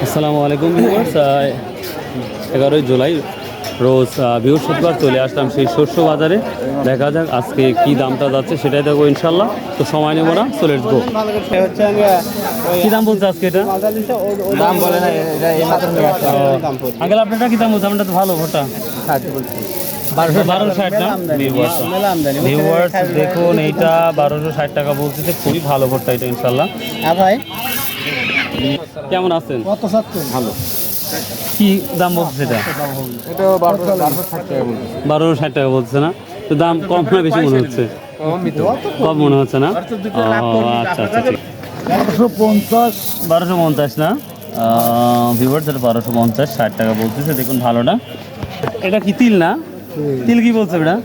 আসসালামু আলাইকুম ভিউয়ার্স, 11ই জুলাই রোজ বৃহস্পতিবার চলে আসলাম সেই শস্য বাজারে। দেখা যাক আজকে কি দামটা যাচ্ছে সেটাই দেখবো ইনশাল্লাহ। তো সময় নেবো না, চলে আসবো। কি দাম বলছে আজকে এটা? দাম বলে না, আঙ্কেল আপনারটা কি দাম বলছে? আপনারটা তো ভালো ভোটা 1260 না ভিউয়ার্স, দেখুন এইটা 1260 টাকা বলতেছে। খুবই ভালো ভোটটা এটা ইনশাল্লাহ। হ্যাঁ ভাই, কেমন আছেন? ভালো। কি দাম বলছে এটা? এটা 1260 টাকা বলছে না? তো দাম কম না বেশি মনে হচ্ছে? কম মনে হচ্ছে না? আচ্ছা আচ্ছা, ঠিক। 1250 না ভিউয়ার্স, এটা 1250, 60 টাকা বলতেছে। দেখুন ভালোটা। এটা কি তিল না? তিল কি বলছে এটা?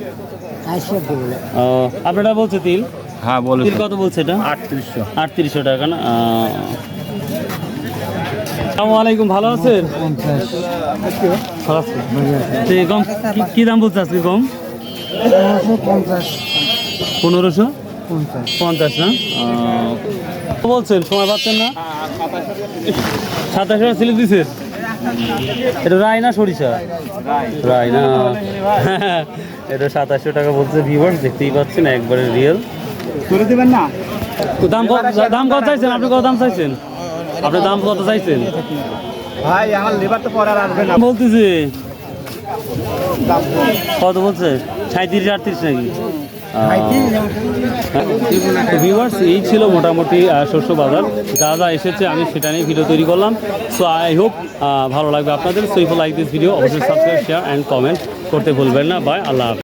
আপনারা বলছে তিল? হ্যাঁ বলে। তিল কত বলছে এটা? 3800 টাকা না? আসসালামু আলাইকুম, ভালো আছেন? ভালো আছেন? কম কি দাম বলছে আজকে? কম 1550 না? বলছেন, সময় পাচ্ছেন না? 2700 সিলিপ দিছে। এটা রায় না সরিষা? রায় না। এটা 2700 টাকা বলছে ভিউয়ার্স, দেখতেই পাচ্ছেন একবারে রিয়েল। করে দিবেন না? তো দাম কত চাইছেন আপনি? কত দাম চাইছেন আপনি? দাম কত চাইছেন ভাই আমার লেবার তো পরে আর আসবে না বলতেছে? কত বলছে? 37 38 নাকি? ভিউয়ার্স, এই ছিল মোটামুটি শস্য বাজার। যা যা এসেছে আমি সেটা নিয়ে ভিডিও তৈরি করলাম। সো আই হোপ ভালো লাগবে আপনাদের। So if you like this video, অবশ্যই সাবস্ক্রাইব, শেয়ার অ্যান্ড কমেন্ট করতে ভুলবেন না। বাই, আল্লাহ হাফেজ।